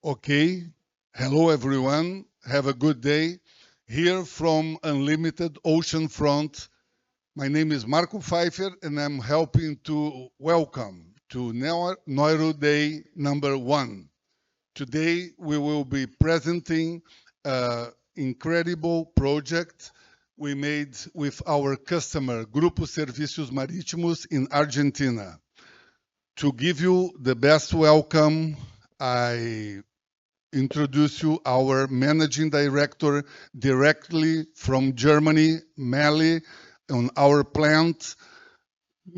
Okay. Hello, everyone. Have a good day. Here from Unlimited Ocean Front, my name is Marco Pfeiffer, and I'm helping to welcome to Neuero Day number 1. Today, we will be presenting an incredible project we made with our customer, Grupo Servicios Marítimos in Argentina. To give you the best welcome, I introduce you our managing director directly from Germany, Melle, on our plant,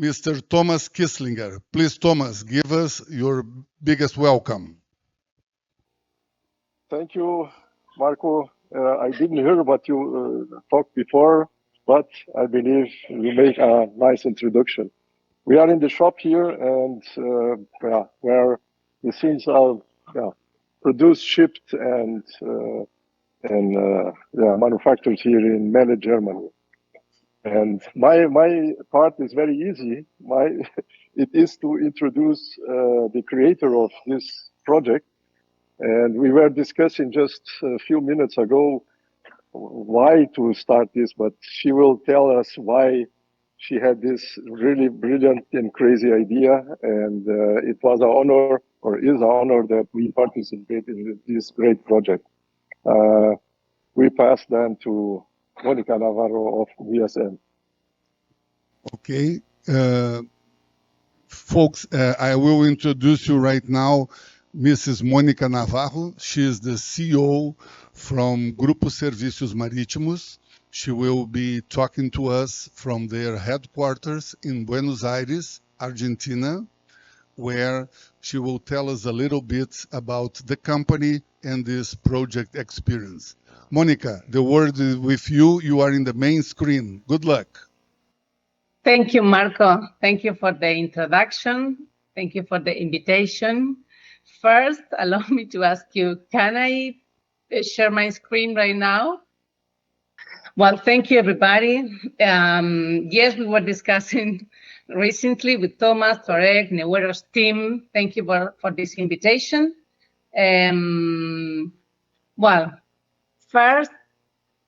Mr. Tomas Kisslinger. Please, Thomas, give us your biggest welcome. Thank you, Marco. I didn't hear what you talked before, but I believe you made a nice introduction. We are in the shop here, and where the things are produced, shipped, and manufactured here in Melle, Germany. And my part is very easy. It is to introduce the creator of this project. And we were discussing just a few minutes ago why to start this, but she will tell us why she had this really brilliant and crazy idea. And it was an honor, or is an honor, that we participate in this great project. We pass then to Monica Navarro of VSM. Okay. Folks, I will introduce you right now Mrs. Monica Navarro. She is the CEO from Grupo Servicios Marítimos. She will be talking to us from their headquarters in Buenos Aires, Argentina, where she will tell us a little bit about the company and this project experience. Monica, the word is with you. You are in the main screen. Good luck. Thank you, Marco. Thank you for the introduction. Thank you for the invitation. First, allow me to ask you, can I share my screen right now? Well, thank you, everybody. Yes, we were discussing recently with Tomas, Touraj, Neuero's team. Thank you for this invitation. Well, first,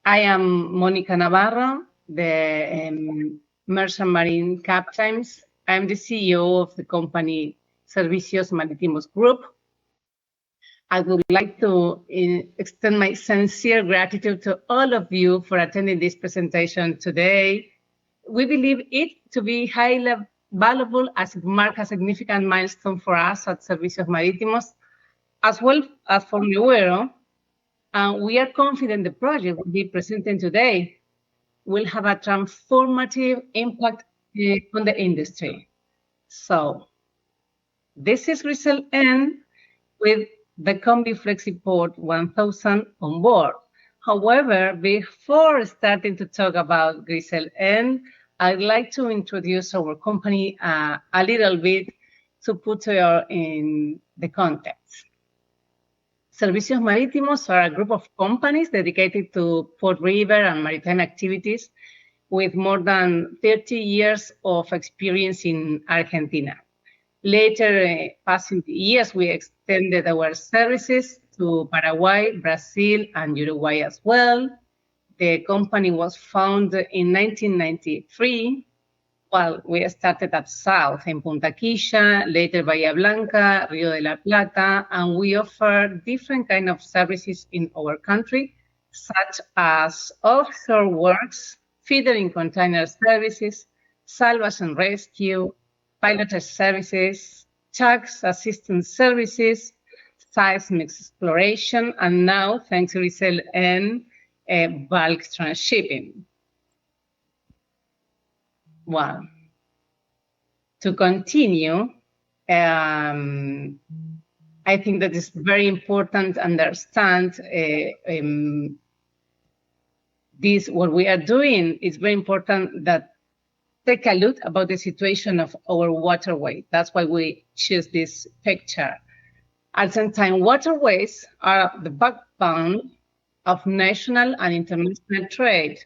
I am Monica Navarro, the Merchant Marine Captains. I'm the CEO of the company Servicios Marítimos Group. I would like to extend my sincere gratitude to all of you for attending this presentation today. We believe it to be highly valuable as it marks a significant milestone for us at Servicios Marítimos, as well as for Neuero. We are confident the project we'll be presenting today will have a transformative impact on the industry. So, this is Grisel N with the Combiflexiport 1000 on board. However, before starting to talk about Grisel N, I'd like to introduce our company a little bit to put you in the context. Servicios Marítimos are a group of companies dedicated to port, river, and maritime activities with more than 30 years of experience in Argentina. Later, passing the years, we extended our services to Paraguay, Brazil, and Uruguay as well. The company was founded in 1993. Well, we started at South in Punta Quilla, later Bahía Blanca, Rio de la Plata, and we offer different kinds of services in our country, such as offshore works, feeder and container services, salvage and rescue, pilotage services, tax assistance services, seismic exploration, and now, thanks to Grisel N, bulk transshipping. Well, to continue, I think that it's very important to understand what we are doing. It's very important that take a look about the situation of our waterway. That's why we choose this picture. Argentine waterways are the backbone of national and international trade.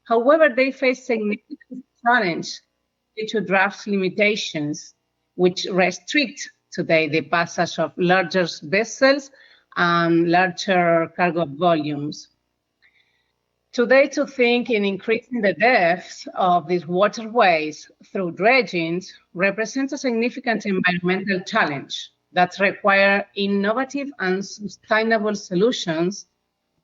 However, they face significant challenge due to draft limitations, which restrict today the passage of larger vessels and larger cargo volumes. Today, to think in increasing the depth of these waterways through dredging represents a significant environmental challenge that requires innovative and sustainable solutions.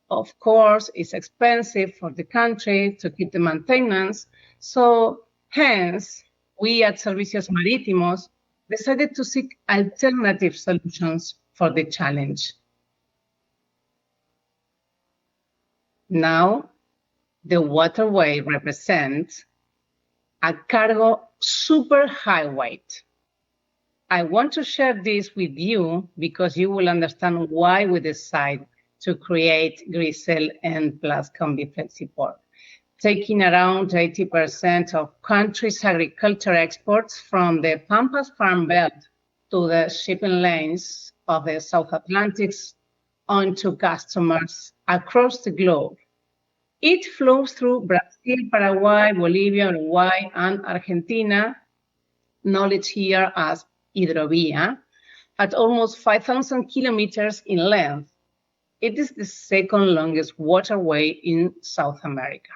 Of course, it's expensive for the country to keep the maintenance, so hence, we at Servicios Marítimos decided to seek alternative solutions for the challenge. Now, the waterway represents a cargo super high weight. I want to share this with you because you will understand why we decide to create Grisel and plus Combiflexiport, taking around 80% of country's agriculture exports from the Pampas Farm Belt to the shipping lanes of the South Atlantic onto customers across the globe. It flows through Brazil, Paraguay, Bolivia, Uruguay, and Argentina, knowledge here as hidrovia, at almost 5,000 kilometers in length. It is the second longest waterway in South America.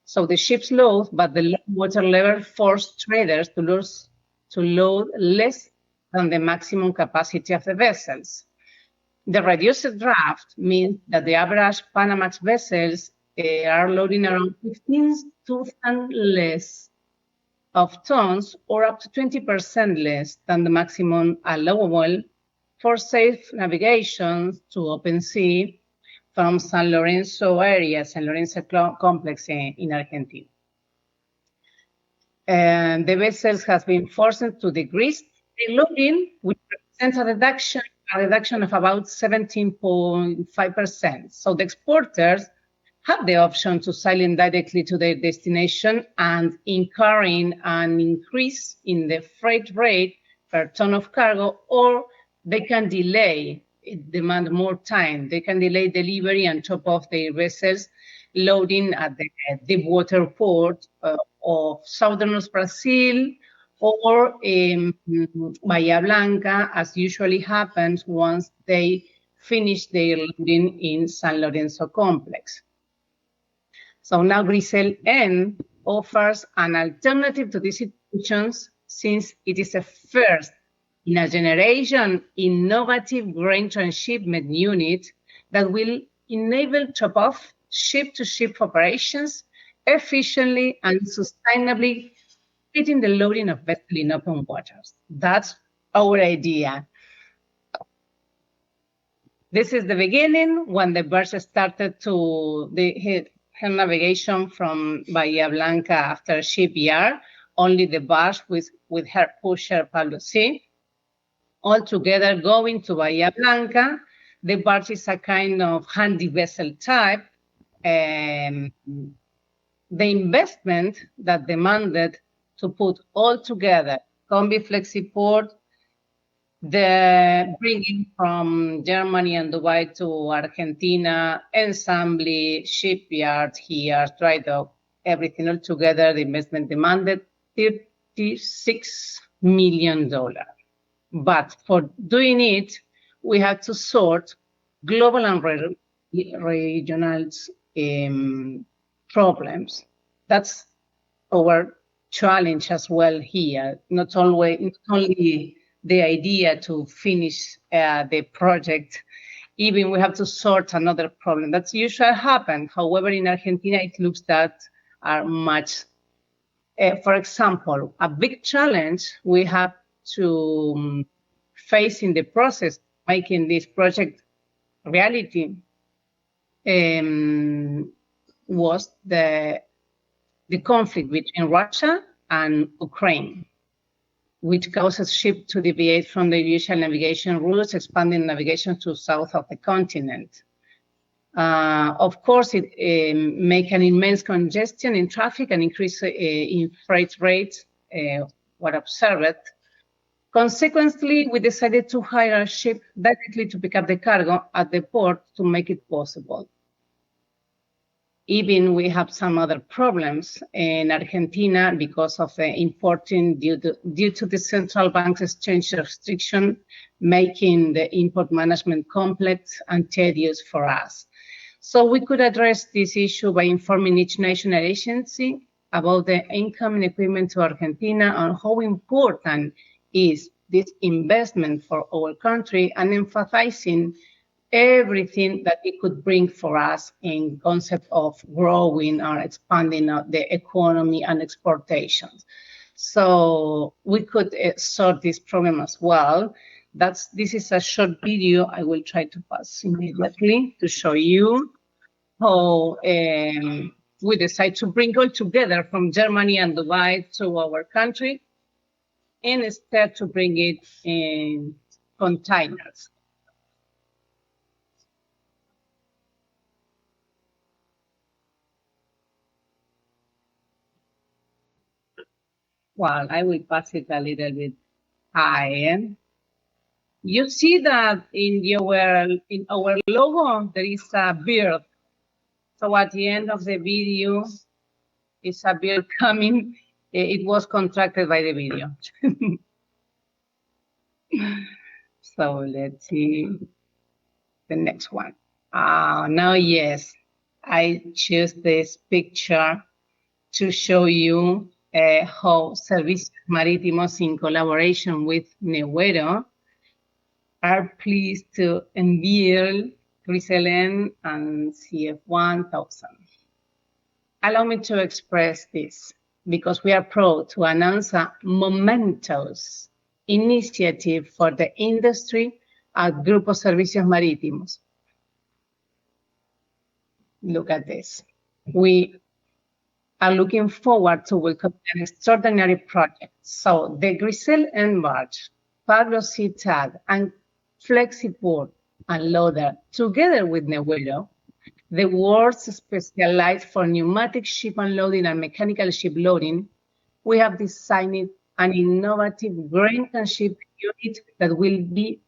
So the ships load, but the low water level forced traders to load less than the maximum capacity of the vessels. The reduced draft means that the average Panamax vessels are loading around 15,000 less of tons, or up to 20% less than the maximum allowable for safe navigation to open sea from San Lorenzo area, San Lorenzo complex in Argentina. And the vessels has been forced to decrease the loading, which represents a reduction of about 17.5%. So the exporters have the option to sail directly to their destination and incurring an increase in the freight rate per ton of cargo, or they can delay, it demand more time. They can delay delivery on top of their vessels loading at the deep water port of southern Brazil or Bahia Blanca, as usually happens once they finish their loading in San Lorenzo complex. So now Grisel N offers an alternative to these situations, since it is a first in a generation innovative grain transshipment unit that will enable top-off ship-to-ship operations efficiently and sustainably, fitting the loading of vessels in open waters. That's our idea. This is the beginning, when the birds started to hit her navigation from Bahia Blanca after shipyard, only the barge with her pusher Pablo C. All together going to Bahia Blanca. The barge is a kind of handy vessel type. The investment that demanded to put all together Combiflexiport, the bringing from Germany and Dubai to Argentina, assembly, shipyard here, dry dock, everything all together, the investment demanded $36 million. But for doing it, we had to sort global and regional problems. That's our challenge as well here, not only the idea to finish the project, even we have to sort another problem. That's usually happen. However, in Argentina, it looks that are much, for example, a big challenge we have to face in the process making this project reality was the conflict between Russia and Ukraine, which causes ships to deviate from their usual navigation routes, expanding navigation to south of the continent. Of course, it makes an immense congestion in traffic and increase in freight rates, what observed. Consequently, we decided to hire a ship directly to pick up the cargo at the port to make it possible. Even we have some other problems in Argentina because of the importing due to the central bank's exchange restriction, making the import management complex and tedious for us. So we could address this issue by informing each national agency about the incoming equipment to Argentina and how important is this investment for our country, and emphasizing everything that it could bring for us in concept of growing or expanding the economy and exportations. So we could sort this problem as well. This is a short video. I will try to pass immediately to show you how we decide to bring all together from Germany and Dubai to our country, and instead to bring it in containers. Well, I will pass it a little bit higher. You see that in our logo, there is a bird. So at the end of the video, it's a bird coming. It was contracted by the video. So let's see the next one. Now, yes, I choose this picture to show you how Servicios Marítimos, in collaboration with Neuero, are pleased to unveil Grisel and CF1000. Allow me to express this, because we are proud to announce a momentous initiative for the industry at Grupo Servicios Marítimos. Look at this. We are looking forward to welcome an extraordinary project. So the Grisel barge, Pablo TEAG, and Flexiport and Loader, together with Neuero, the world's specialized for pneumatic ship unloading and mechanical ship loading, we have designed an innovative grain and ship unit that will be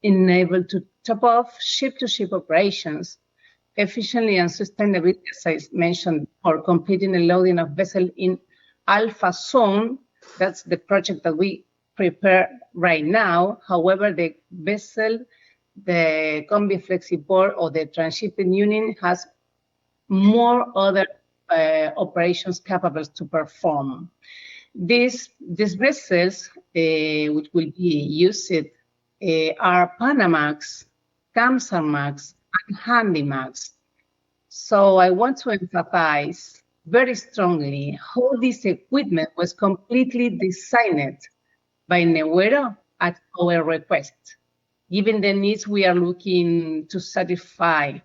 enabled to top off ship-to-ship operations efficiently and sustainably, as I mentioned, for completing the loading of vessel in Alpha Zone. That's the project that we prepare right now. However, the vessel, the Combiflexiport or the transshipping unit, has more other operations capable to perform. These vessels, which will be used, are Panamax, Kamsarmax, and Handymax. So I want to emphasize very strongly how this equipment was completely designed by Neuero at our request, given the needs we are looking to satisfy,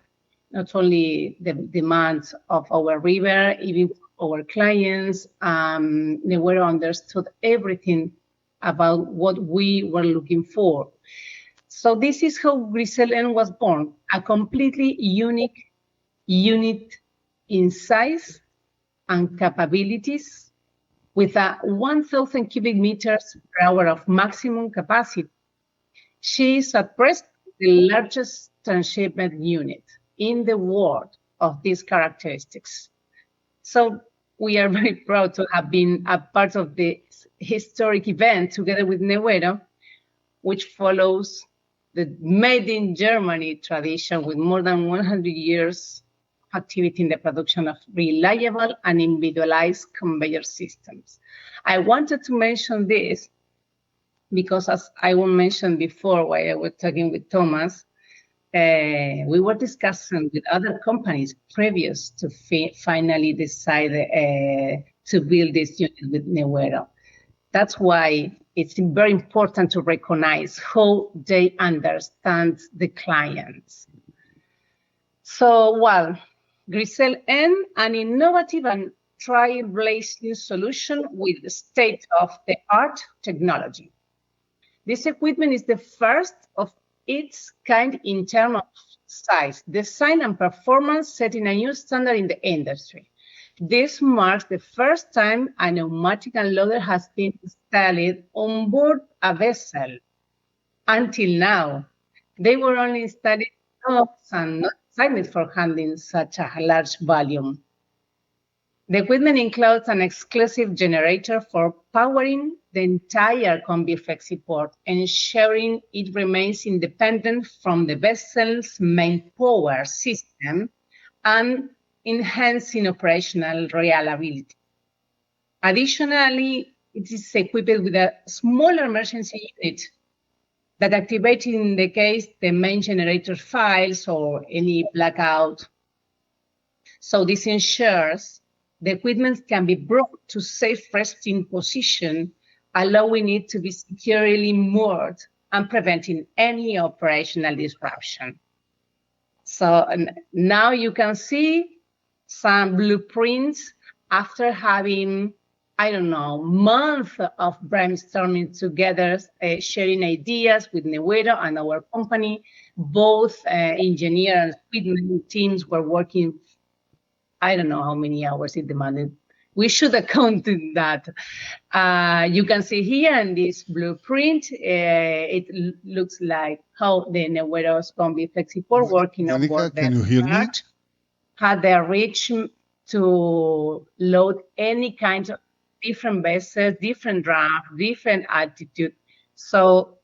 not only the demands of our river, even our clients. Neuero understood everything about what we were looking for. So this is how Grisel was born, a completely unique unit in size and capabilities, with a 1,000 cubic meters per hour of maximum capacity. She is at present the largest transshipment unit in the world of these characteristics. So we are very proud to have been a part of this historic event together with Neuero, which follows the made in Germany tradition with more than 100 years of activity in the production of reliable and individualized conveyor systems. I wanted to mention this because, as I mentioned before while I was talking with Thomas, we were discussing with other companies previous to finally decide to build this unit with Neuero. That's why it's very important to recognize how they understand the clients. So, well, Grisel an innovative and trailblazing solution with state-of-the-art technology. This equipment is the first of its kind in terms of size, design, and performance, setting a new standard in the industry. This marks the first time a pneumatic unloader has been installed on board a vessel. Until now, they were only installed in docks and not designed for handling such a large volume. The equipment includes an exclusive generator for powering the entire Combiflexiport, ensuring it remains independent from the vessel's main power system and enhancing operational reliability. Additionally, it is equipped with a smaller emergency unit that activates in the case the main generator fails or any blackout. So this ensures the equipment can be brought to safe resting position, allowing it to be securely moored and preventing any operational disruption. So now you can see some blueprints after having, I don't know, months of brainstorming together, sharing ideas with Neuero and our company. Both engineer and equipment teams were working, I don't know how many hours it demanded. We should account in that. You can see here in this blueprint, it looks like how the Neuero's Combiflexiport working on Monica, board can you hear me? had the reach to load any kind of different vessels, different draft, different altitude. So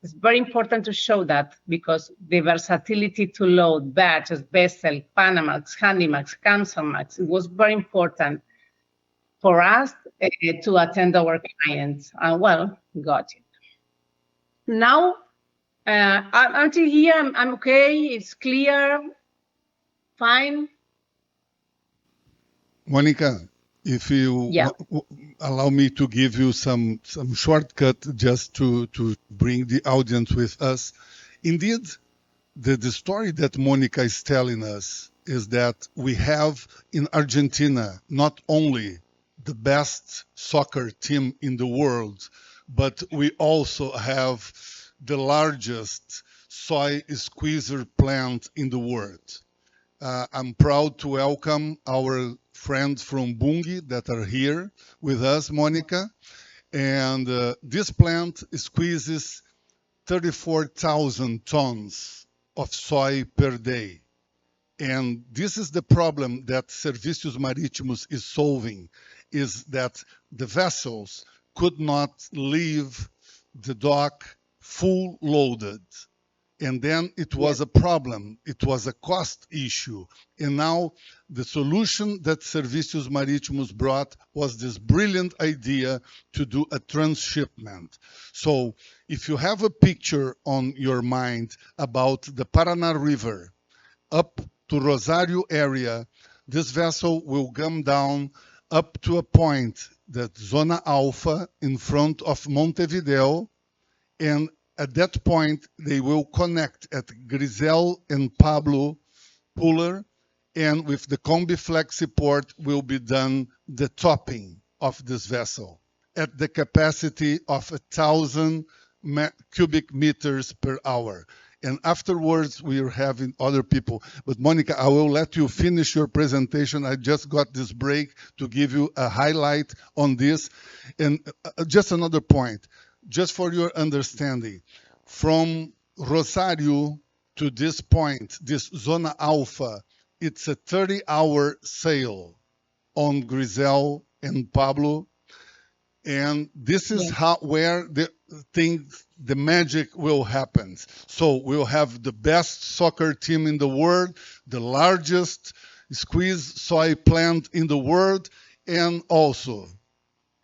it's very important to show that because the versatility to load batches, vessel, Panamax, Handymax, Kamsarmax, it was very important for us to attend our clients. And well, got it. Now, until here, I'm okay. It's clear, fine. Monica, if you allow me to give you some shortcut just to bring the audience with us. Indeed, the story that Monica is telling us is that we have in Argentina not only the best soccer team in the world, but we also have the largest soy squeezer plant in the world. I'm proud to welcome our friends from Bunge that are here with us, Monica. And this plant squeezes 34,000 tons of soy per day. And this is the problem that Serviços Marítimos is solving, is that the vessels could not leave the dock full loaded. And then it was a problem. It was a cost issue. And now the solution that Serviços Marítimos brought was this brilliant idea to do a transshipment. So if you have a picture on your mind about the Paraná River up to Rosario area, this vessel will come down up to a point that Zona Alpha in front of Montevideo, and at that point, they will connect at Grisel and Pablo puller, and with the Combiflexiport will be done the topping of this vessel at the capacity of 1,000 cubic meters per hour. And afterwards, we are having other people. But Monica, I will let you finish your presentation. I just got this break to give you a highlight on this. And just another point. Just for your understanding, from Rosario to this point, this Zona Alpha, it's a 30-hour sail on Grisel and Pablo. And this is where the magic will happen. So we'll have the best soccer team in the world, the largest squeeze soy plant in the world, and also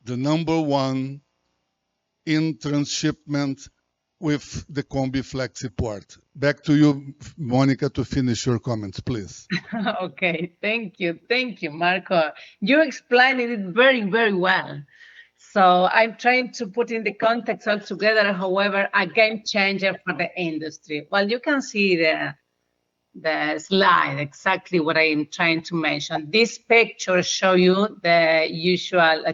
the #1 in transshipment with the Combiflexiport. Back to you, Monica, to finish your comments, please. Okay, thank you, Marco. You explained it very, very well. So I'm trying to put in the context all together, however, a game changer for the industry. Well, you can see the slide, exactly what I am trying to mention. This picture shows you the usual, a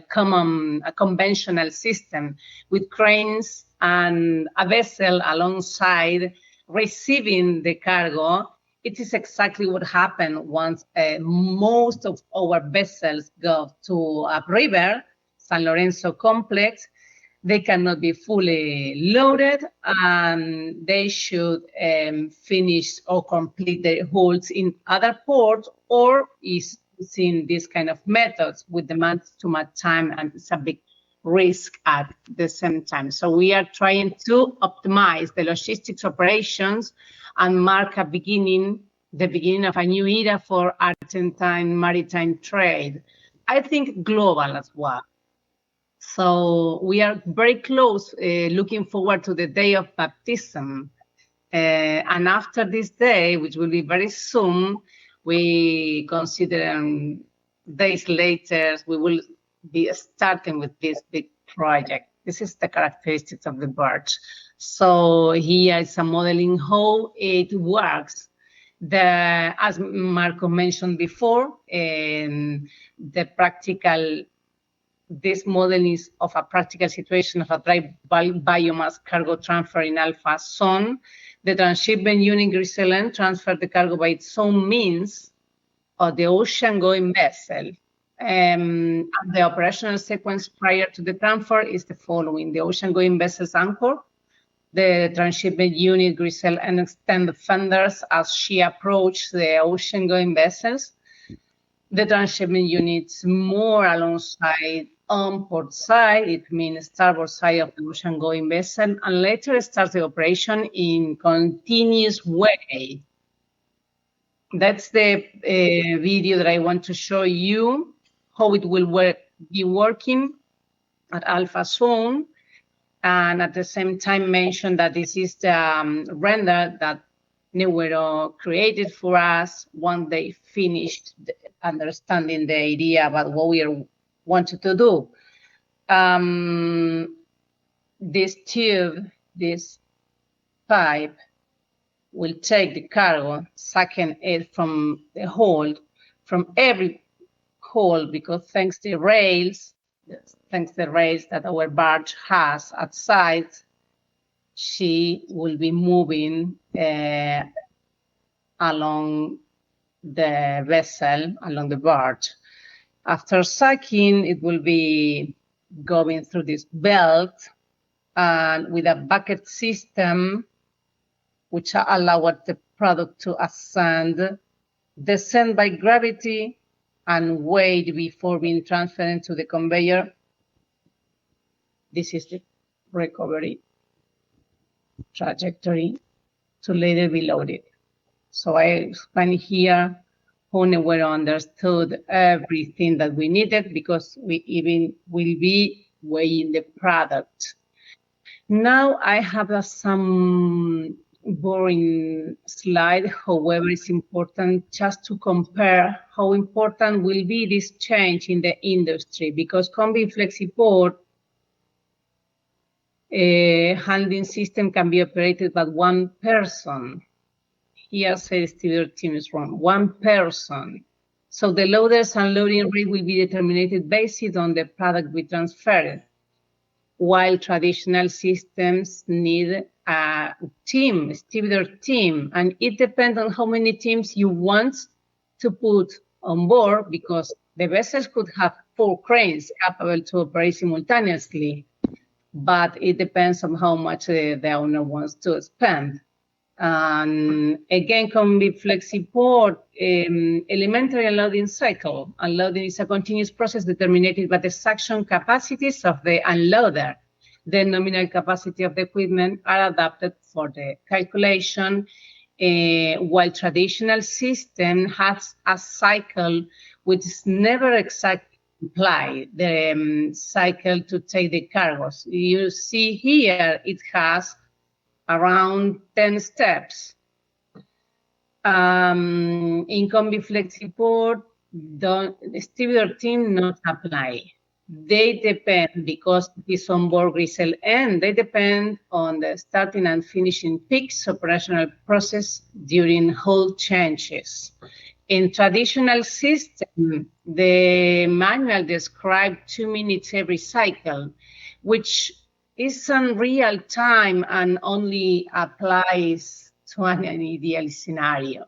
conventional system with cranes and a vessel alongside receiving the cargo. It is exactly what happened once most of our vessels go to a river, San Lorenzo complex. they cannot be fully loaded, and they should finish or complete their holds in other ports, or is using this kind of methods with demands too much time and it's a big risk at the same time. So we are trying to optimize the logistics operations and mark the beginning of a new era for Argentine maritime trade. I think global as well. So we are very close, looking forward to the day of baptism. And after this day, which will be very soon, we consider days later, we will be starting with this big project. This is the characteristics of the barge. So here is a modeling how it works. As Marco mentioned before, this model is of a practical situation of a dry biomass cargo transfer in alpha zone. The transshipment unit Grisel transferred the cargo by its own means of the ocean-going vessel. The operational sequence prior to the transfer is the following. The ocean-going vessel's anchor, the transshipment unit Grisel extend the fenders as she approached the ocean-going vessels. The transshipment units more alongside on port side, it means starboard side of the ocean-going vessel, and later starts the operation in continuous way. That's the video that I want to show you, how it will be working at Alpha Zone, and at the same time mention that this is the render that Neuero created for us when they finished understanding the idea about what we wanted to do. This tube, this pipe, will take the cargo, sucking it from the hold, from every hold, because thanks to the rails that our barge has outside, she will be moving along the vessel, along the barge. After sucking, it will be going through this belt with a bucket system, which allows the product to ascend, descend by gravity, and wait before being transferred to the conveyor. This is the recovery trajectory to later be loaded. So I explain here how Neuero understood everything that we needed, because we even will be weighing the product. Now I have some boring slide. However, it's important just to compare how important will be this change in the industry, because Combiflexiport handling system can be operated by one person. Here says the team is wrong, one person. So the loaders and loading rate will be determined based on the product we transferred, while traditional systems need a team, a distributor team, and it depends on how many teams you want to put on board, because the vessels could have 4 cranes capable to operate simultaneously, but it depends on how much the owner wants to spend. And again, Combiflexiport, elementary unloading cycle. Unloading is a continuous process determined by the suction capacities of the unloader. The nominal capacity of the equipment are adapted for the calculation, while traditional system has a cycle which is never exactly applied, the cycle to take the cargoes. You see here, it has around 10 steps. In Combiflexiport, the distributor team not apply. They depend, because it's on board Grisel, and they depend on the starting and finishing peaks operational process during whole changes. In traditional system, the manual describes 2 minutes every cycle, which is in real time and only applies to an ideal scenario.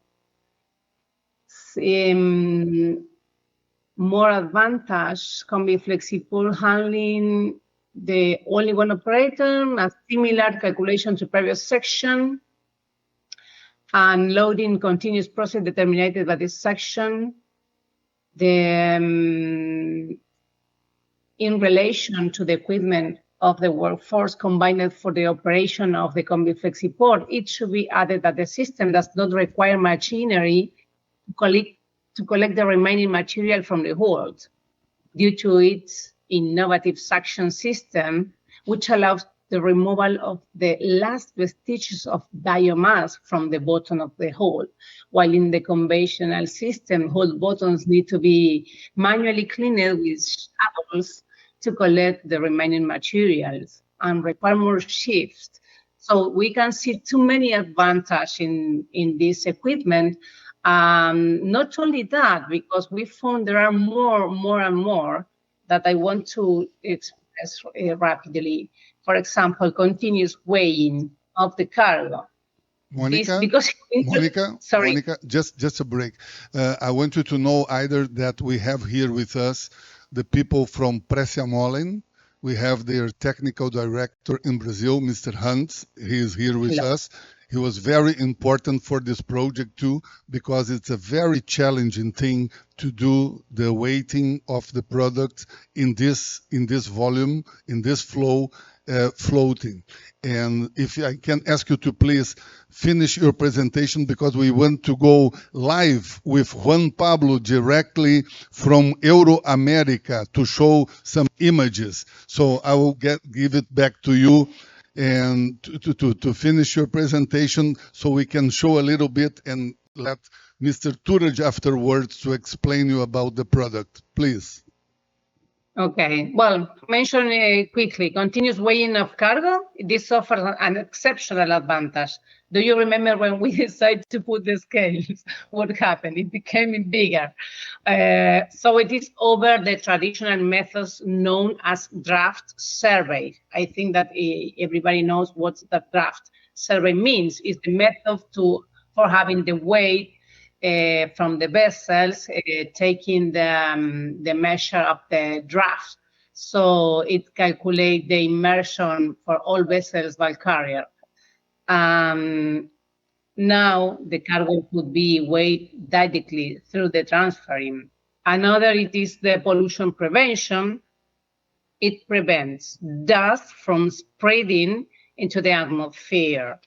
More advantage, Combiflexiport handling the only one operator, a similar calculation to previous section, and loading continuous process determined by this section. In relation to the equipment of the workforce combined for the operation of the Combiflexiport, it should be added that the system does not require machinery to collect the remaining material from the hold, due to its innovative suction system, which allows the removal of the last vestiges of biomass from the bottom of the hole, while in the conventional system, hole bottoms need to be manually cleaned with shovels to collect the remaining materials and require more shifts. So we can see too many advantages in this equipment. Not only that, because we found there are more and more that I want to express rapidly. For example, continuous weighing of the cargo. Monica, sorry. Monica, just a break. I want you to know either that we have here with us the people from Precia Molen. We have their technical director in Brazil, Mr. Hans. He is here with us. He was very important for this project too, because it's a very challenging thing to do the weighting of the product in this volume, in this flow, floating. And if I can ask you to please finish your presentation, because we want to go live with Juan Pablo directly from EUROAMERICA to show some images. So I will give it back to you and to finish your presentation, so we can show a little bit and let Mr. Touraj afterwards to explain you about the product, please. Okay, well, mention quickly, continuous weighing of cargo. This offers an exceptional advantage. Do you remember when we decided to put the scales? What happened? It became bigger. So it is over the traditional methods known as draft survey. I think that everybody knows what the draft survey means. It's the method for having the weight from the vessels, taking the measure of the draft. So it calculates the immersion for all vessels by carrier. Now the cargo could be weighed directly through the transferring. Another, it is the pollution prevention. It prevents dust from spreading into the atmosphere.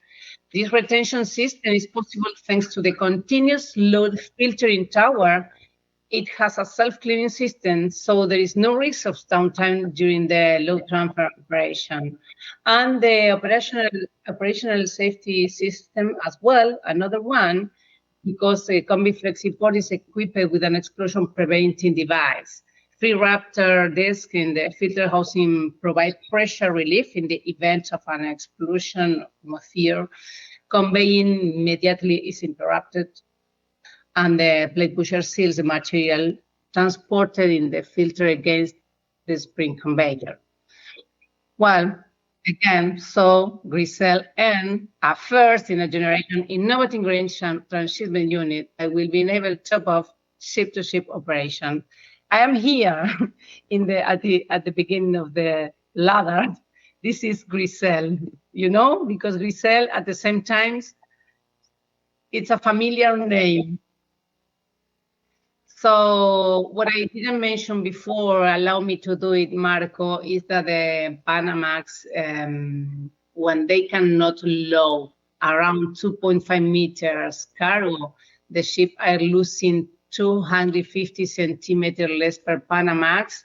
This retention system is possible thanks to the continuous load filtering tower. It has a self-cleaning system, so there is no risk of downtime during the load transfer operation. And the operational safety system as well, another one, because the Combiflexiport is equipped with an explosion preventing device. Free Raptor disc in the filter housing provide pressure relief in the event of an explosion atmosphere. Conveying immediately is interrupted, and the plate pusher seals the material transported in the filter against the spring conveyor. Well, again, so Grisel and a first in a generation innovative grain transshipment unit that will be enabled top of ship-to-ship operation. I am here at the beginning of the ladder. This is Grisel, you know, because Grisel at the same time, it's a familiar name. So what I didn't mention before, allow me to do it, Marco, is that the Panamax, when they cannot load around 2.5 meters cargo, the ship are losing 250 centimeters less per Panamax,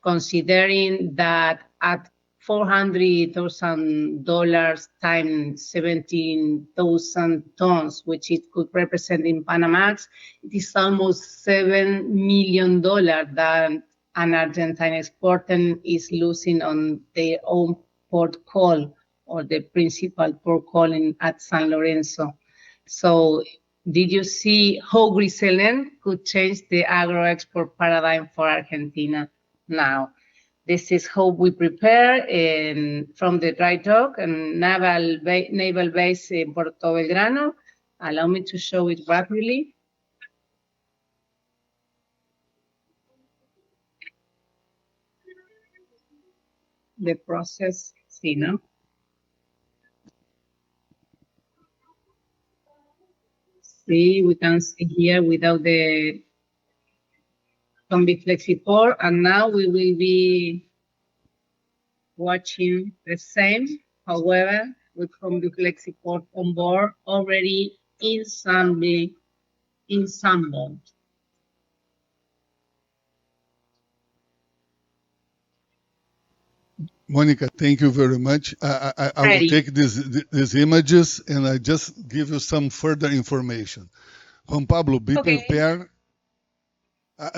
considering that at $400,000 times 17,000 tons, which it could represent in Panamax, it is almost $7 million that an Argentine exporter is losing on their own port call, or the principal port call at San Lorenzo. So did you see how Grisel could change the agro-export paradigm for Argentina now? This is how we prepare from the dry dock and naval base in Puerto Belgrano. Allow me to show it rapidly. the process. See, no? See, we can see here without the Combiflexiport, and now we will be watching the same, however, with Combiflexiport on board already assembled. Monica, thank you very much. I will Ready. take these images and I just give you some further information. Juan Pablo, be Okay. prepared.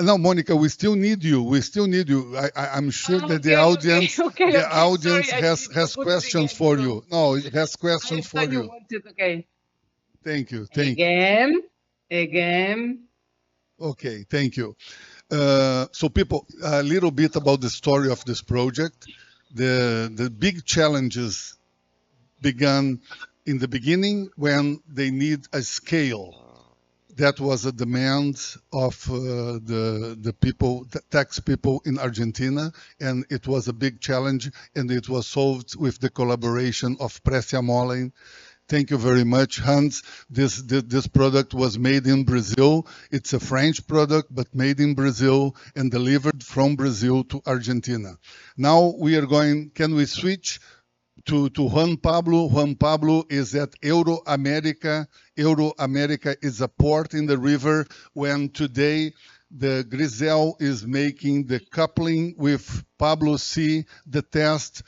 No, Monica, we still need you. We still need you. I'm sure that the audience, Sorry, has questions for you. No, it has questions for you. Wanted, okay. Thank you. Thank you. Again. Okay, thank you. So people, a little bit about the story of this project. The big challenges began in the beginning when they need a scale. That was a demand of the people, the tax people in Argentina, and it was a big challenge, and it was solved with the collaboration of Precia Molen. Thank you very much, Hans. This product was made in Brazil. It's a French product, but made in Brazil and delivered from Brazil to Argentina. Now we are going, can we switch to Juan Pablo? Juan Pablo is at EUROAMERICA. EUROAMERICA is a port in the river when today the Grisel is making the coupling with Pablo C, the test.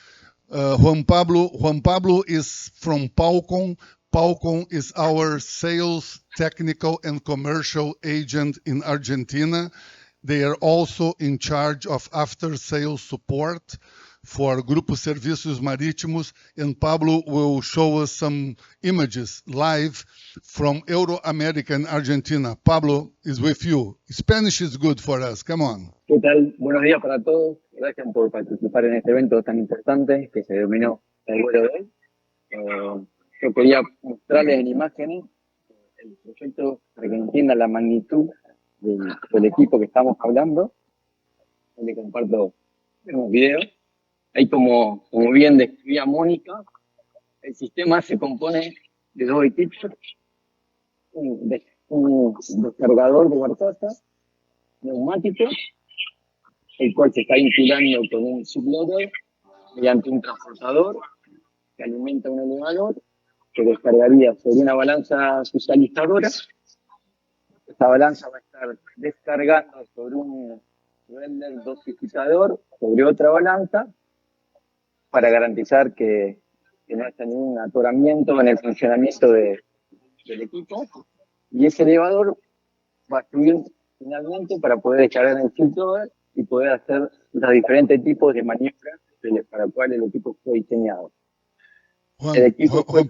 Juan Pablo is from Palcon. Palcon is our sales, technical, and commercial agent in Argentina. They are also in charge of after-sales support for Grupo Serviços Marítimos, and Pablo will show us some images live from EUROAMERICA in Argentina. Pablo is with you. Spanish is good for us. Come on. ¿Qué tal? Buenos días para todos. Gracias por participar en este evento tan importante que se denominó el vuelo de hoy. Yo quería mostrarles en imágenes el proyecto para que entiendan la magnitud del equipo que estamos hablando. Les comparto unos videos. Ahí como bien describía Mónica, el sistema se compone de dos equipos, un descargador de barcaza, neumático, el cual se está vinculando con un subloader mediante un transportador que alimenta un elevador que descargaría sobre una balanza sushalizadora. Esta balanza va a estar descargando sobre un render dosificador sobre otra balanza para garantizar que no haya ningún atoramiento en el funcionamiento del equipo. Y ese elevador va a subir finalmente para poder descargar en el filtro y poder hacer los diferentes tipos de maniobras para los cuales el equipo fue diseñado. Juan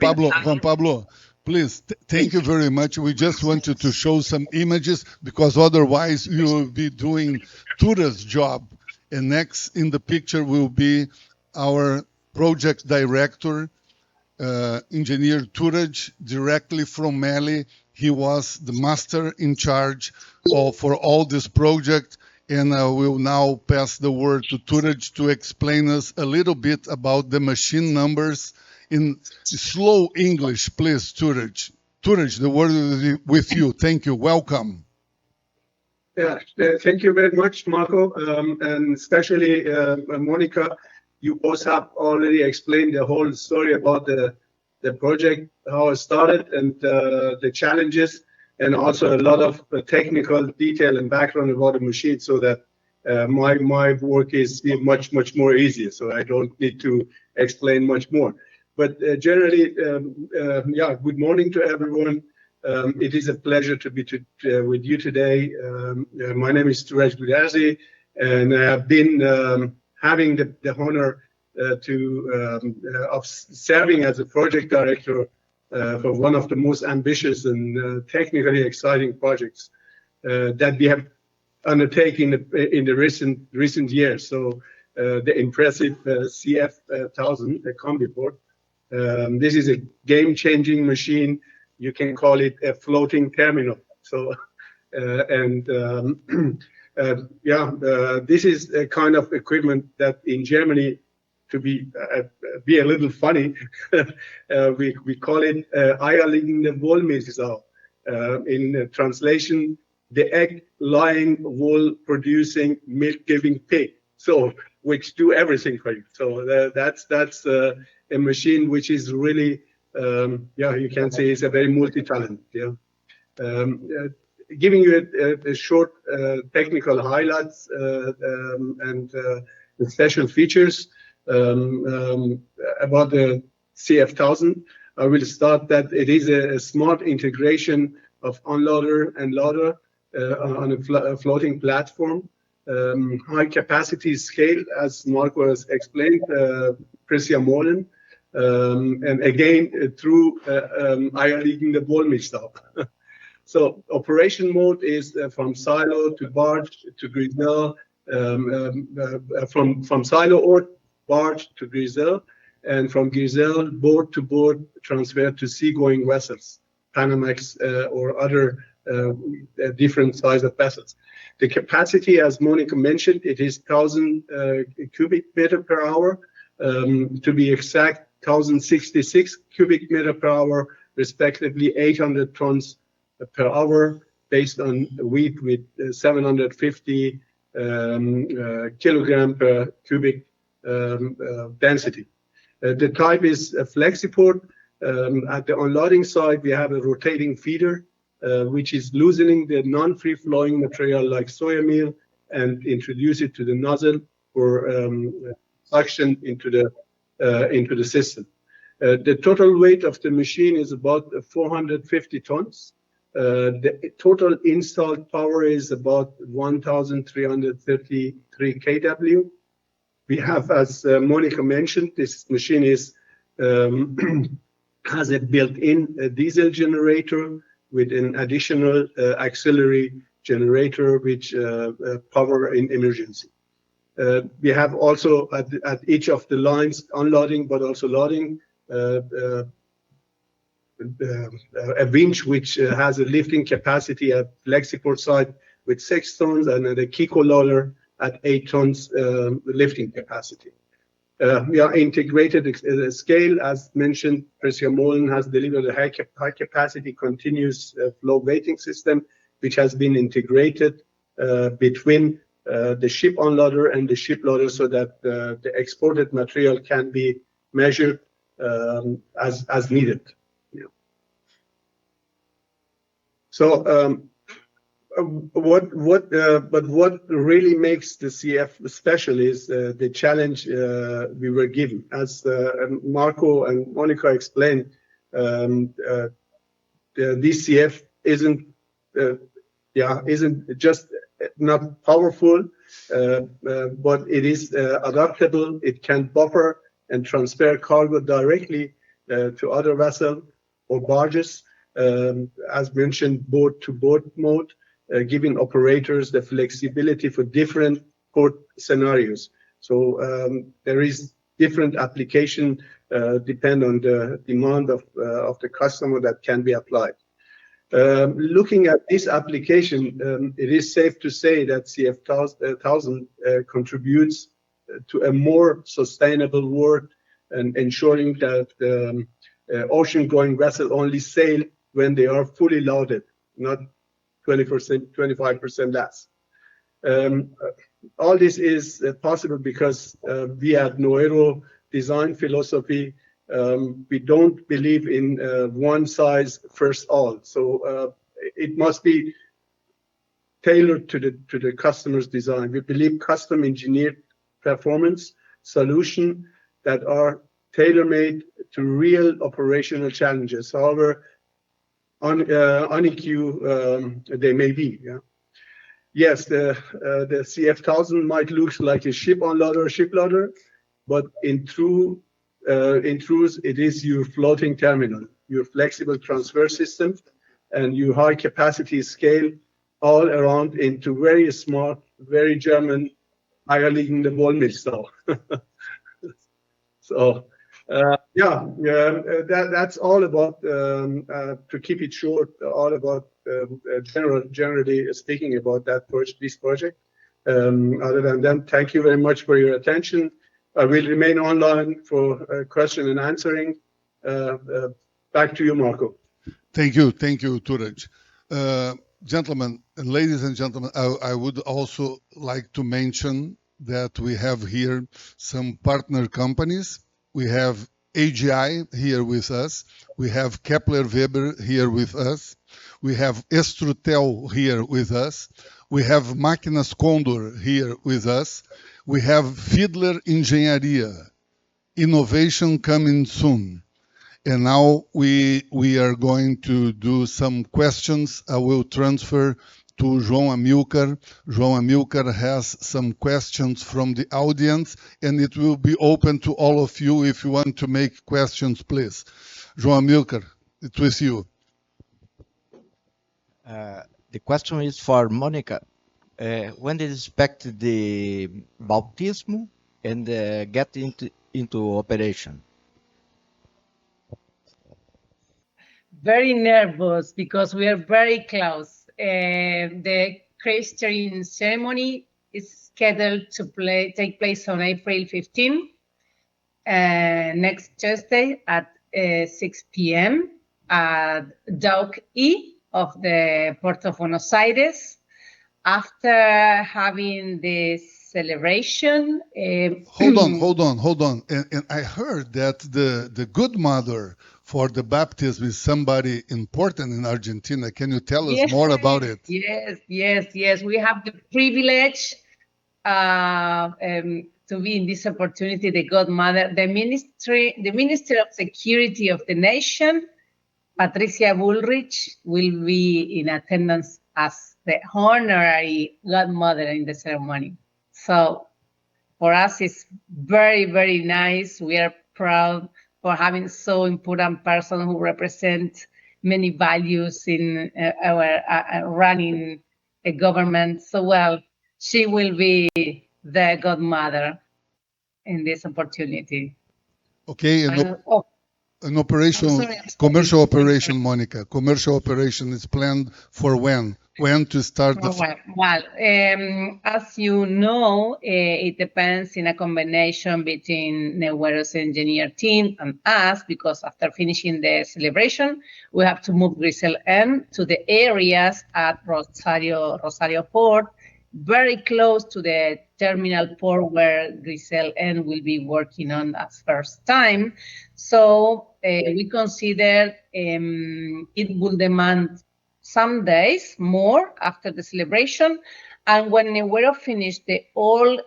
Pablo, please, thank you very much. We just wanted to show some images because otherwise you will be doing Touraj's job. And next in the picture will be our project director, engineer Touraj, directly from Melle. He was the master in charge for all this project. And I will now pass the word to Touraj to explain us a little bit about the machine numbers in slow English, please, Touraj. Touraj, the word is with you. Thank you. Welcome. Yeah, thank you very much, Marco, and especially Monica. You both have already explained the whole story about the project, how it started, and the challenges, and also a lot of technical detail and background about the machine, so that my work is much more easier. So I don't need to explain much more. But generally, yeah, good morning to everyone. It is a pleasure to be with you today. My name is Touraj Goudarzi, and I have been having the honor of serving as a project director for one of the most ambitious and technically exciting projects that we have undertaken in the recent years. So the impressive CF1000, the Combiflexiport. This is a game-changing machine. You can call it a floating terminal. So this is a kind of equipment that in Germany to be a little funny, we call it eierlegende Wollmilchsau. In translation, the egg-laying, wool-producing, milk-giving pig. So, which do everything for you. So that's a machine which is really, yeah, you can say it's a very multi-talent. Yeah. Giving you a short technical highlights and the special features about the CF1000. I will start that it is a smart integration of unloader and loader on a floating platform. High capacity scale, as Marco has explained, Precia Molen, and again through eierlegende Wollmilchsau. So operation mode is from silo to barge to Grisel, from silo or barge to Grisel, and from Grisel board to board transfer to seagoing vessels, Panamax or other different size of vessels. The capacity, as Monica mentioned, it is 1,000 cubic meter per hour. To be exact, 1,066 cubic meter per hour, respectively 800 tons per hour, based on wheat with 750 kilogram per cubic density. The type is a Flexiport. At the unloading side, we have a rotating feeder, which is loosening the non-free flowing material like soya meal and introduce it to the nozzle for suction into the system. The total weight of the machine is about 450 tons. The total installed power is about 1,333 kW. We have, as Monica mentioned, this machine is has a built-in diesel generator with an additional auxiliary generator which power in emergency. We have also at each of the lines unloading but also loading a winch which has a lifting capacity at Flexiport side with 6 tons and a Kiko loader at 8 tons lifting capacity. We are integrated scale, as mentioned. Precia Molen has delivered a high capacity continuous flow weighting system, which has been integrated between the ship unloader and the ship loader, so that the exported material can be measured as needed. Yeah. So what really makes the CF special is the challenge we were given. As Marco and Monica explained, this CF isn't just not powerful, but it is adaptable. It can buffer and transfer cargo directly to other vessels or barges, as mentioned, board-to-board mode, giving operators the flexibility for different port scenarios. So there is different application depend on the demand of the customer that can be applied. Looking at this application, it is safe to say that CF1000 contributes to a more sustainable world and ensuring that ocean-going vessels only sail when they are fully loaded, not 20%, 25% less. All this is possible because we at Neuero design philosophy. We don't believe in one size fits all. So it must be tailored to the customer's design. We believe custom engineered performance solutions that are tailor-made to real operational challenges, however unequal they may be. Yeah? Yes, the CF1000 might look like a ship unloader or ship loader, but in truth, it is your floating terminal, your flexible transfer system, and your high capacity scale all around into very smart, very German eierlegende Wollmilchsau. So that's all about, to keep it short, all about generally speaking about this project. Other than that, thank you very much for your attention. I will remain online for question and answering. Back to you, Marco. Thank you, Touraj. Gentlemen, ladies and gentlemen, I would also like to mention that we have here some partner companies. We have AGI here with us. We have Kepler Weber here with us. We have Estrutel here with us. We have Maquinas Condor here with us. We have Fiedler Engenharia. Innovation coming soon. And now we are going to do some questions. I will transfer to João Amilcar. João Amilcar has some questions from the audience, and it will be open to all of you. If you want to make questions, please. João Amilcar, it's with you. The question is for Monica. When do you expect the baptism and get into operation? Very nervous because we are very close. The Christian ceremony is scheduled to take place on April 15, next Tuesday at 6 p.m. at Dock E of the Port of Buenos Aires. After having this celebration... Hold on. And I heard that the good mother for the baptism is somebody important in Argentina. Can you tell us more about it? Yes. We have the privilege to be in this opportunity. The godmother, the Minister of Security of the nation, Patricia Bullrich, will be in attendance as the honorary godmother in the ceremony. So for us, it's very, very nice. We are proud for having so important person who represent many values in our running a government so well. She will be the godmother in this opportunity. Okay, an operation, commercial operation, Monica. Commercial operation is planned for when? When to start? Well, as you know, it depends in a combination between Neuero's engineer team and us, because after finishing the celebration, we have to move Grisel M to the areas at Rosario Port, very close to the terminal port where Grisel N will be working on as first time. So we consider it will demand some days more after the celebration. And when Neuero finished the all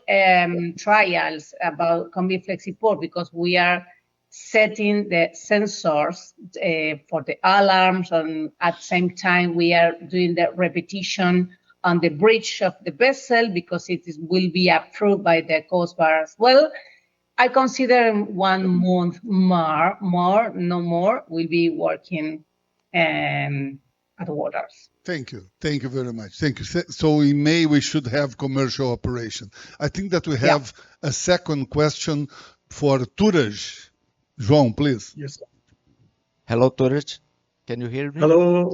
trials about Combiflexiport, because we are setting the sensors for the alarms, and at the same time we are doing the repetition on the bridge of the vessel, because will be approved by the Coast Guard as well. I consider 1 month more, no more, will be working at the waters. Thank you very much. Thank you. So in May we should have commercial operation. I think that we have a second question for Touraj. João, please. Yes. Hello, Touraj. Can you hear me? Hello.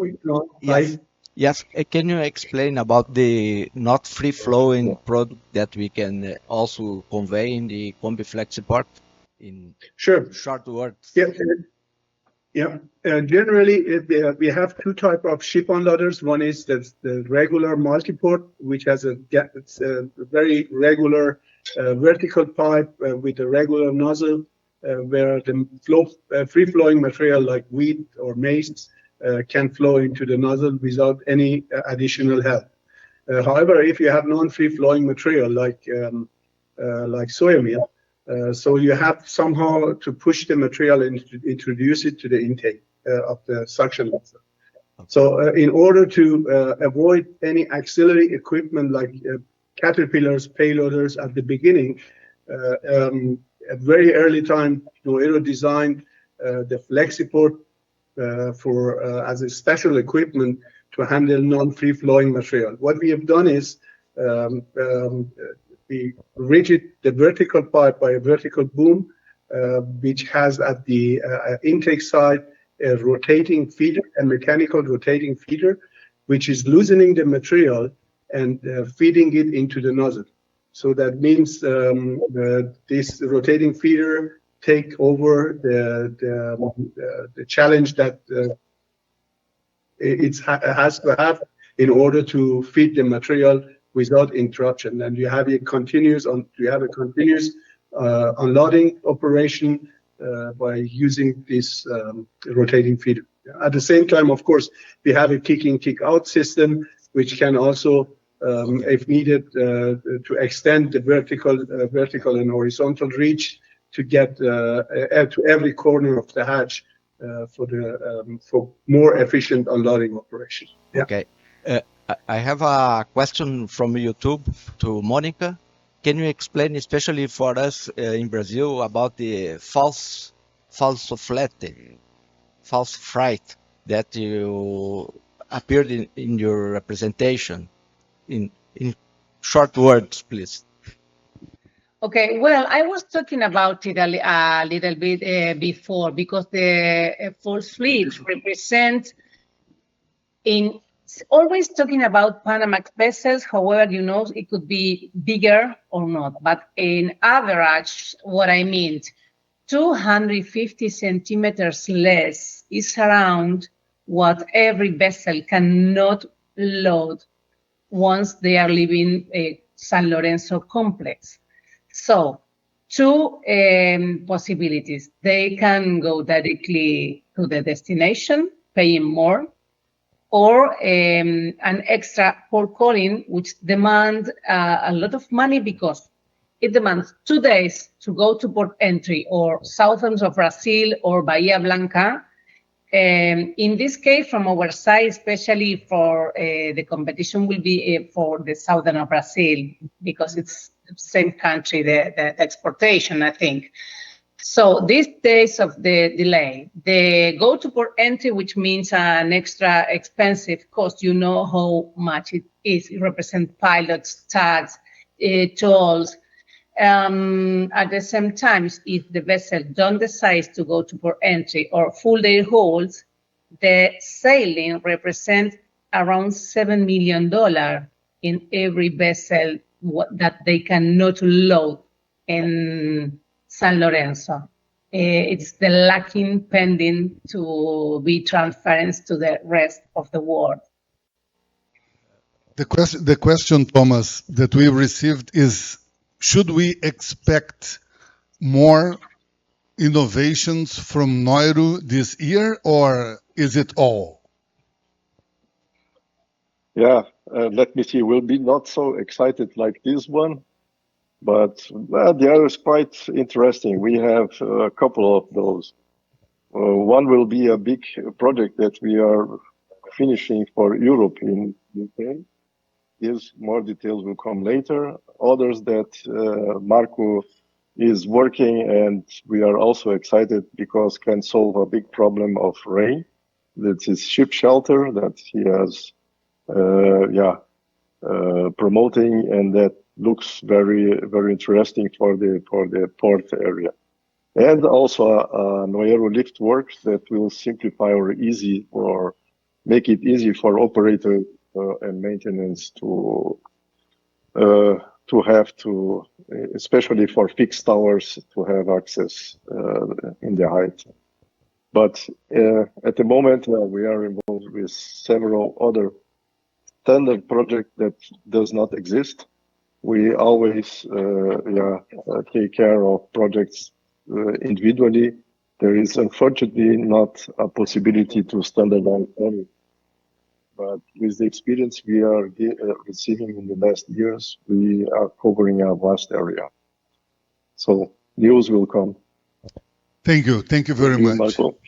Yes. Can you explain about the not free-flowing product that we can also convey in the Combiflexiport in short words? Generally, we have two types of ship unloaders. One is the regular multiport, which has a very regular vertical pipe with a regular nozzle, where the free-flowing material like wheat or maize can flow into the nozzle without any additional help. However, if you have non-free-flowing material like soya meal, so you have somehow to push the material and introduce it to the intake of the suction nozzle. So in order to avoid any auxiliary equipment like caterpillars, payloaders at the beginning, at very early time, Neuero designed the Flexiport as a special equipment to handle non-free-flowing material. What we have done is we rigid the vertical pipe by a vertical boom, which has at the intake side a rotating feeder, a mechanical rotating feeder, which is loosening the material and feeding it into the nozzle. So that means this rotating feeder take over the challenge that it has to have in order to feed the material without interruption. And you have a continuous unloading operation by using this rotating feeder. At the same time, of course, we have a kick in, kick out system, which can also, if needed, to extend the vertical and horizontal reach to get to every corner of the hatch for more efficient unloading operation. Yeah. Okay. I have a question from YouTube to Monica. Can you explain, especially for us in Brazil, about the false freight that you appeared in your representation? In short words, please. Okay, well, I was talking about it a little bit before, because the false fleet represents always talking about Panamax vessels. However, you know, it could be bigger or not. But in average, what I mean, 250 centimeters less is around what every vessel cannot load once they are leaving a San Lorenzo complex. So, two possibilities. They can go directly to the destination, paying more, or an extra port calling, which demands a lot of money because it demands 2 days to go to port entry or southern of Brazil or Bahia Blanca. In this case, from our side, especially for the competition will be for the southern of Brazil, because it's the same country, the exportation, I think. So these days of the delay, the go to port entry, which means an extra expensive cost, you know how much it is. It represents pilots, tags, tolls. At the same time, if the vessel don't decide to go to port entry or full their holds, the sailing represents around $7 million in every vessel that they cannot load in San Lorenzo. It's the lacking pending to be transferred to the rest of the world. The question, Thomas, that we received is, should we expect more innovations from Neuero this year, or is it all? Yeah, let me see. We'll be not so excited like this one, but the other is quite interesting. We have a couple of those. One will be a big project that we are finishing for Europe in UK. Yes, more details will come later. Others that Marco is working, and we are also excited because can solve a big problem of rain. That's his ship shelter that he has promoting, and that looks very, very interesting for the port area. And also Neuero lift works that will simplify or make it easy for operator and maintenance to have to, especially for fixed towers, to have access in the height. But at the moment, we are involved with several other standard projects that does not exist. We always take care of projects individually. There is unfortunately not a possibility to standardize any. But with the experience we are receiving in the last years, we are covering a vast area. So news will come. Thank you. Thank you very much. Michael.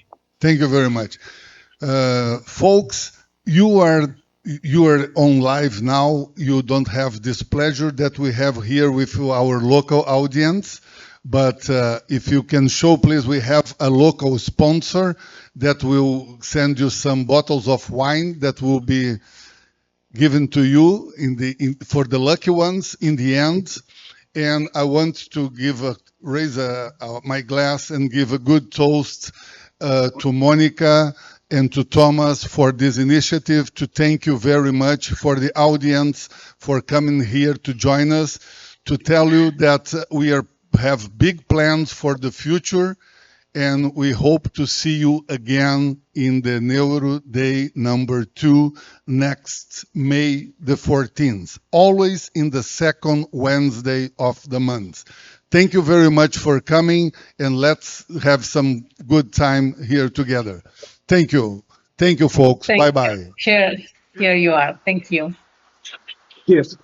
Thank you very much. Folks, you are on live now. You don't have this pleasure that we have here with our local audience. But if you can show, please, we have a local sponsor that will send you some bottles of wine that will be given to you for the lucky ones in the end. And I want to raise my glass and give a good toast to Monica and to Thomas for this initiative, to thank you very much for the audience for coming here to join us, to tell you that we have big plans for the future, and we hope to see you again in the Neuero Day number 2 next May the 14th, always in the second Wednesday of the month. Thank you very much for coming, and let's have some good time here together. Thank you. Thank you, folks. Bye-bye. Here you are. Thank you. Yes.